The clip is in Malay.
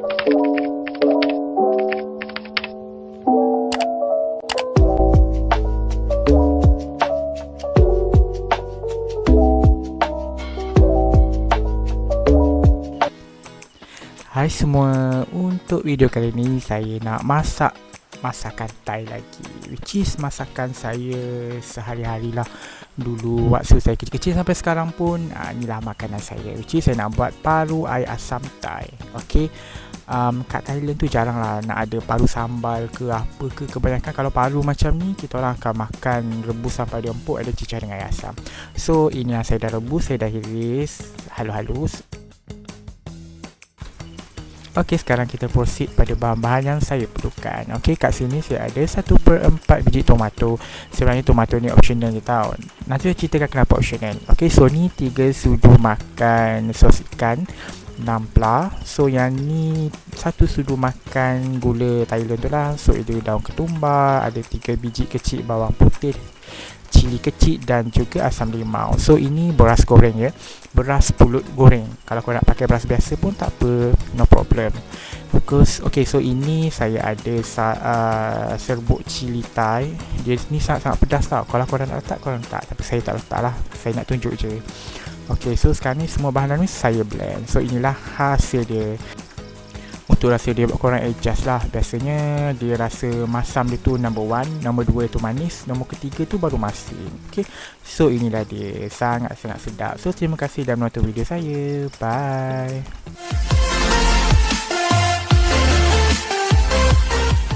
Hai semua, untuk video kali ni saya nak masak masakan Thai lagi, which is masakan saya sehari-hari lah. Dulu waktu saya kecil-kecil sampai sekarang pun inilah makanan saya, which is saya nak buat paru air asam Thai. Okay, kat Thailand tu jarang lah nak ada paru sambal ke apa ke. Kebanyakan kalau paru macam ni kita orang akan makan rebusan pada empuk, ada cicah dengan air asam. So ini yang saya dah rebus, saya dah iris halus-halus. Okey, sekarang kita proceed pada bahan-bahan yang saya perlukan. Okey, kat sini saya ada 1/4 biji tomato. Sebenarnya tomato ni optional je tau. Nanti saya ceritakan kenapa optional. Okey, so ni 3 sudu makan sos ikan 6 plah. So yang ni 1 sudu makan gula Thailand tu lah. So itu daun ketumbar, ada 3 biji kecil bawang putih, cili kecil dan juga asam limau. So ini beras goreng ya, beras pulut goreng. Kalau kau nak pakai beras biasa pun tak apa, no problem. Okay, so ini saya ada serbuk cili Thai. Dia ni sangat-sangat pedas tau. Kalau korang nak letak, korang letak. Tapi saya tak letak lah, saya nak tunjuk je. Okay, so sekarang ni semua bahan ni saya blend. So inilah hasil dia. Untuk rasa dia, korang adjust lah. Biasanya dia rasa masam dia tu number 1, number 2 tu manis, nombor ketiga tu baru masin. Okay, so inilah dia, sangat-sangat sedap. So terima kasih dah menonton video saya. Bye.